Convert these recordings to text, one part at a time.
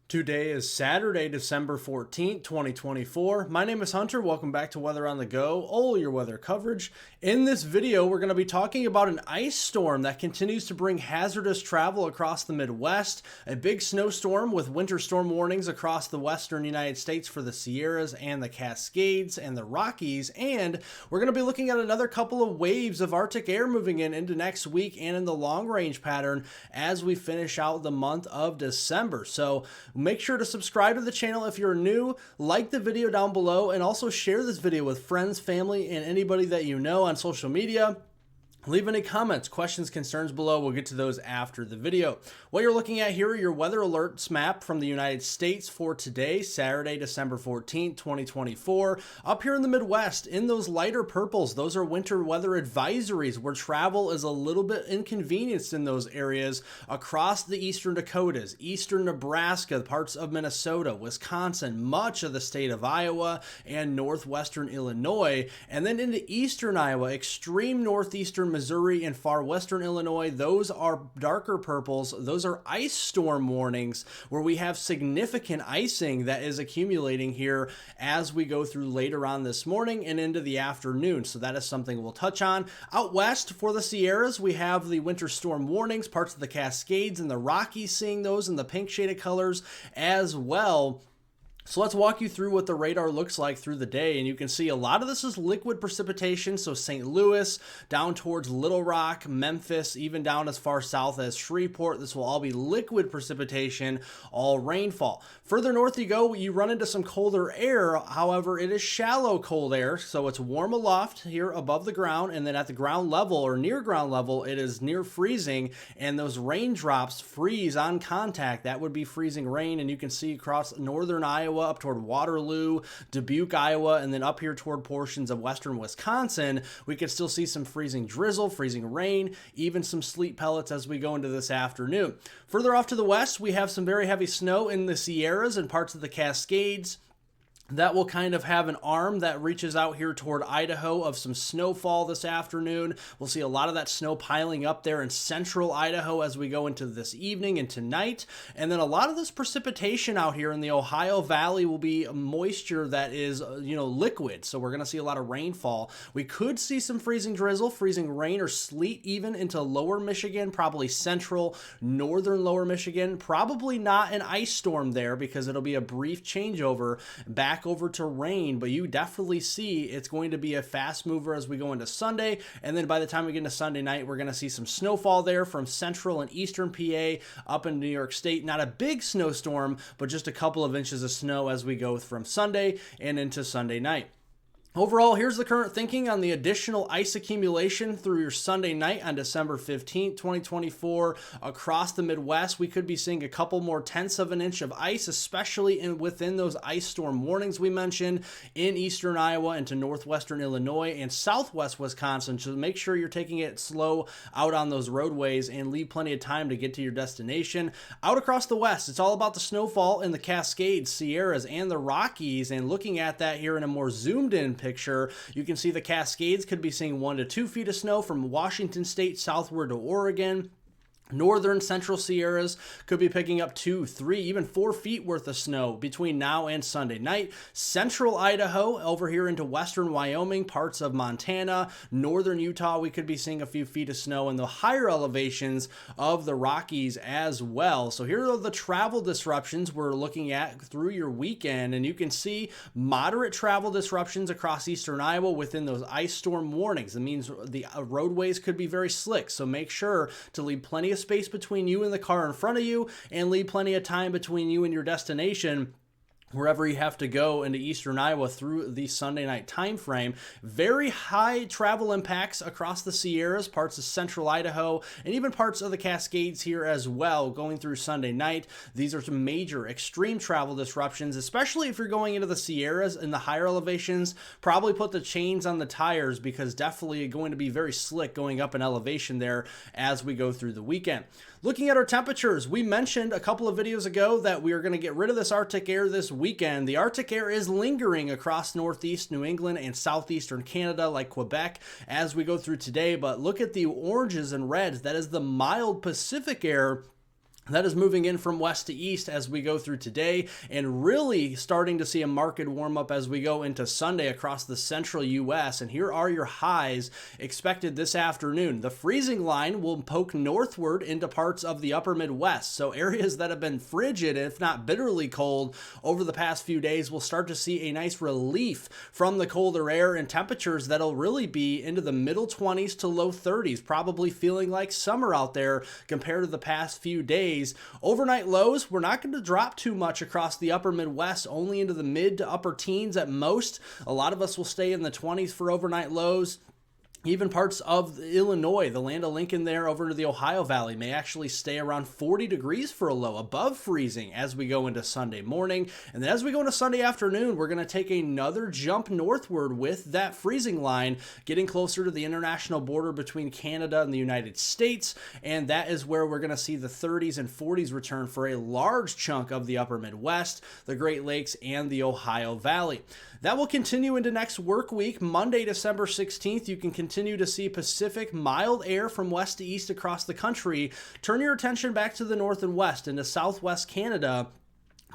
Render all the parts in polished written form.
Today is Saturday, December 14th, 2024. My name is Hunter. Welcome back to Weather on the Go, all your weather coverage. In this video, we're going to be talking about an ice storm that continues to bring hazardous travel across the Midwest, a big snowstorm with winter storm warnings across the western United States for the Sierras and the Cascades and the Rockies, and we're going to be looking at another couple of waves of Arctic air moving into next week and in the long range pattern as we finish out the month of December. So make sure to subscribe to the channel if you're new, like the video down below, and also share this video with friends, family, and anybody that you know on social media. Leave any comments, questions, concerns below. We'll get to those after the video. What you're looking at here are your weather alerts map from the United States for today, Saturday, December 14th, 2024. Up here in the Midwest, in those lighter purples, those are winter weather advisories where travel is a little bit inconvenienced in those areas across the eastern Dakotas, eastern Nebraska, parts of Minnesota, Wisconsin, much of the state of Iowa, and northwestern Illinois. And then into eastern Iowa, extreme northeastern Missouri and far western Illinois, those are darker purples. Those are ice storm warnings where we have significant icing that is accumulating here as we go through later on this morning and into the afternoon. So that is something we'll touch on. Out west for the Sierras, we have the winter storm warnings, parts of the Cascades and the Rockies seeing those in the pink shaded colors as well. So let's walk you through what the radar looks like through the day, and you can see a lot of this is liquid precipitation, so St. Louis, down towards Little Rock, Memphis, even down as far south as Shreveport. This will all be liquid precipitation, all rainfall. Further north you go, you run into some colder air. However, it is shallow cold air, so it's warm aloft here above the ground, and then at the ground level or near ground level, it is near freezing, and those raindrops freeze on contact. That would be freezing rain, and you can see across northern Iowa, up toward Waterloo, Dubuque, Iowa, and then up here toward portions of western Wisconsin, we can still see some freezing drizzle, freezing rain, even some sleet pellets as we go into this afternoon. Further off to the west, we have some very heavy snow in the Sierras and parts of the Cascades. That will kind of have an arm that reaches out here toward Idaho of some snowfall this afternoon. We'll see a lot of that snow piling up there in central Idaho as we go into this evening and tonight. And then a lot of this precipitation out here in the Ohio Valley will be moisture that is, liquid. So we're going to see a lot of rainfall. We could see some freezing drizzle, freezing rain or sleet even into lower Michigan, probably central, northern lower Michigan. Probably not an ice storm there because it'll be a brief changeover back over to rain, but you definitely see it's going to be a fast mover as we go into Sunday, and then by the time we get into Sunday night, we're going to see some snowfall there from central and eastern PA up in New York State. Not a big snowstorm, but just a couple of inches of snow as we go from Sunday and into Sunday night. Overall, here's the current thinking on the additional ice accumulation through your Sunday night on December 15th, 2024. Across the Midwest, we could be seeing a couple more tenths of an inch of ice, especially within those ice storm warnings we mentioned in eastern Iowa into northwestern Illinois and southwest Wisconsin. So make sure you're taking it slow out on those roadways and leave plenty of time to get to your destination. Out across the west, it's all about the snowfall in the Cascades, Sierras, and the Rockies. And looking at that here in a more zoomed in picture, you can see the Cascades could be seeing 1 to 2 feet of snow from Washington State southward to Oregon. Northern central Sierras could be picking up 2, 3, even 4 feet worth of snow between now and Sunday night. Central Idaho over here into western Wyoming, parts of Montana, northern Utah, we could be seeing a few feet of snow in the higher elevations of the Rockies as well. So here are the travel disruptions we're looking at through your weekend, and you can see moderate travel disruptions across eastern Iowa within those ice storm warnings. It means the roadways could be very slick, so make sure to leave plenty of space between you and the car in front of you and leave plenty of time between you and your destination wherever you have to go into eastern Iowa through the Sunday night time frame. Very high travel impacts across the Sierras, parts of central Idaho, and even parts of the Cascades here as well going through Sunday night. These are some major extreme travel disruptions, especially if you're going into the Sierras in the higher elevations. Probably put the chains on the tires because definitely going to be very slick going up in elevation there as we go through the weekend. Looking at our temperatures, we mentioned a couple of videos ago that we are going to get rid of this Arctic air this weekend. The Arctic air is lingering across northeast New England and southeastern Canada like Quebec as we go through today, but look at the oranges and reds. That is the mild Pacific air That is moving in from west to east as we go through today, and really starting to see a marked warm up as we go into Sunday across the central U.S. And here are your highs expected this afternoon. The freezing line will poke northward into parts of the upper Midwest. So areas that have been frigid, if not bitterly cold, over the past few days will start to see a nice relief from the colder air, and temperatures that'll really be into the middle 20s to low 30s, probably feeling like summer out there compared to the past few days. Overnight lows, we're not going to drop too much across the upper Midwest, only into the mid to upper teens at most. A lot of us will stay in the 20s for overnight lows. Even parts of Illinois, the land of Lincoln there over to the Ohio Valley, may actually stay around 40 degrees for a low, above freezing as we go into Sunday morning. And then as we go into Sunday afternoon, we're going to take another jump northward with that freezing line, getting closer to the international border between Canada and the United States. And that is where we're going to see the 30s and 40s return for a large chunk of the upper Midwest, the Great Lakes, and the Ohio Valley. That will continue into next work week. Monday, December 16th, you can continue to see Pacific mild air from west to east across the country. Turn your attention back to the north and west into southwest Canada,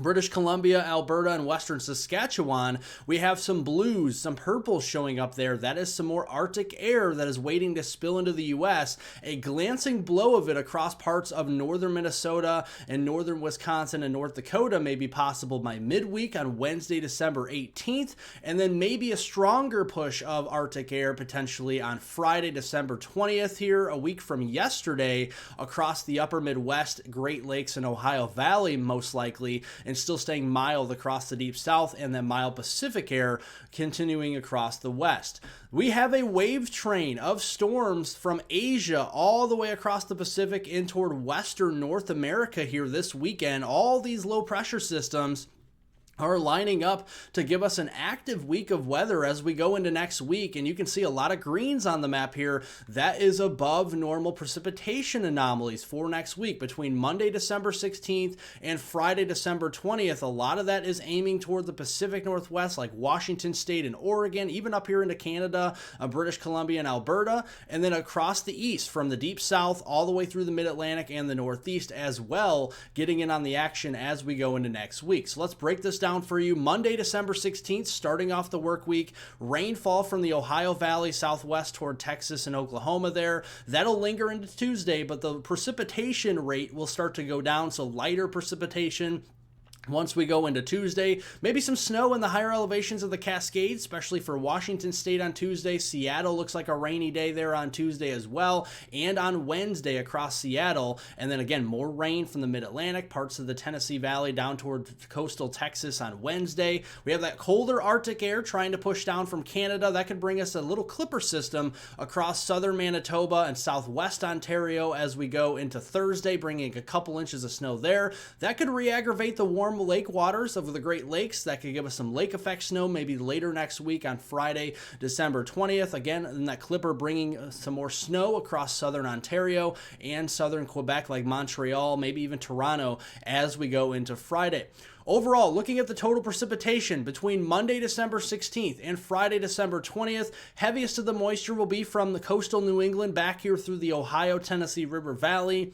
British Columbia, Alberta, and western Saskatchewan. We have some blues, some purples showing up there. That is some more Arctic air that is waiting to spill into the U.S. A glancing blow of it across parts of northern Minnesota and northern Wisconsin and North Dakota may be possible by midweek on Wednesday, December 18th, and then maybe a stronger push of Arctic air potentially on Friday, December 20th here, a week from yesterday, across the upper Midwest, Great Lakes, and Ohio Valley most likely, and still staying mild across the deep south, and then mild Pacific air continuing across the west. We have a wave train of storms from Asia all the way across the Pacific in toward western North America here this weekend. All these low pressure systems are lining up to give us an active week of weather as we go into next week. And you can see a lot of greens on the map here. That is above normal precipitation anomalies for next week between Monday, December 16th and Friday, December 20th. A lot of that is aiming toward the Pacific Northwest, like Washington State and Oregon, even up here into Canada, British Columbia and Alberta, and then across the east from the deep south all the way through the mid-Atlantic and the Northeast as well, getting in on the action as we go into next week. So let's break this down for you. Monday, December 16th, starting off the work week, rainfall from the Ohio Valley southwest toward Texas and Oklahoma there. That'll linger into Tuesday, but the precipitation rate will start to go down, so lighter precipitation once we go into Tuesday. Maybe some snow in the higher elevations of the Cascades, especially for Washington State on Tuesday. Seattle looks like a rainy day there on Tuesday as well, and on Wednesday across Seattle. And then again, more rain from the mid-Atlantic, parts of the Tennessee Valley down toward coastal Texas on Wednesday. We have that colder Arctic air trying to push down from Canada. That could bring us a little clipper system across southern Manitoba and southwest Ontario as we go into Thursday, bringing a couple inches of snow there. That could re-aggravate the warm lake waters of the Great Lakes. That could give us some lake effect snow maybe later next week on Friday, December 20th. Again, in that clipper bringing some more snow across southern Ontario and southern Quebec, like Montreal, maybe even Toronto, as we go into Friday. Overall, looking at the total precipitation between Monday, December 16th and Friday, December 20th, heaviest of the moisture will be from the coastal New England back here through the Ohio, Tennessee River Valley,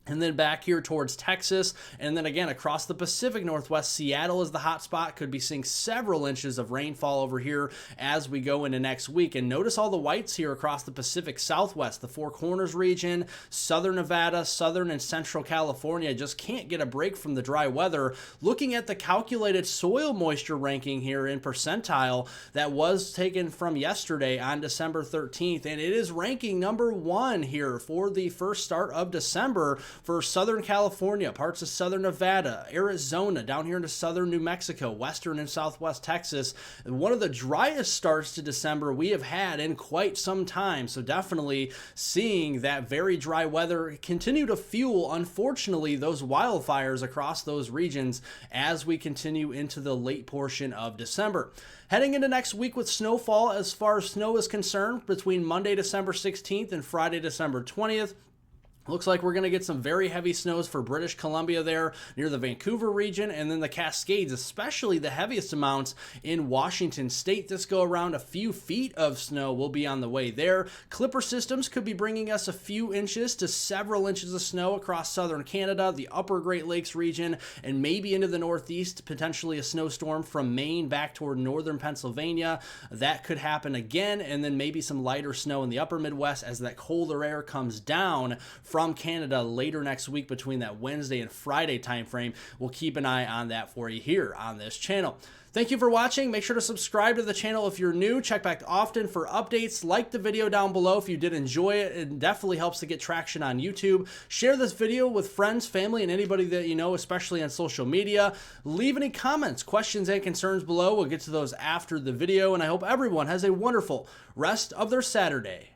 and then back here towards Texas, and then again across the Pacific Northwest. Seattle is the hot spot. Could be seeing several inches of rainfall over here as we go into next week. And notice all the whites here across the Pacific Southwest, the Four Corners region, southern Nevada, southern and central California just can't get a break from the dry weather. Looking at the calculated soil moisture ranking here in percentile that was taken from yesterday on December 13th, and it is ranking number 1 here for the first start of December for Southern California, parts of Southern Nevada, Arizona, down here into Southern New Mexico, Western and Southwest Texas. One of the driest starts to December we have had in quite some time. So definitely seeing that very dry weather continue to fuel, unfortunately, those wildfires across those regions as we continue into the late portion of December. Heading into next week with snowfall as far as snow is concerned between Monday, December 16th and Friday, December 20th. Looks like we're going to get some very heavy snows for British Columbia there near the Vancouver region, and then the Cascades, especially the heaviest amounts in Washington state this go around. A few feet of snow will be on the way there. Clipper systems could be bringing us a few inches to several inches of snow across southern Canada, the upper Great Lakes region, and maybe into the northeast, potentially a snowstorm from Maine back toward northern Pennsylvania. That could happen again, and then maybe some lighter snow in the upper Midwest as that colder air comes down from Canada later next week between that Wednesday and Friday timeframe. We'll keep an eye on that for you here on this channel. Thank you for watching. Make sure to subscribe to the channel if you're new. Check back often for updates. Like the video down below if you did enjoy it. It definitely helps to get traction on YouTube. Share this video with friends, family, and anybody that you know, especially on social media. Leave any comments, questions, and concerns below. We'll get to those after the video, and I hope everyone has a wonderful rest of their Saturday.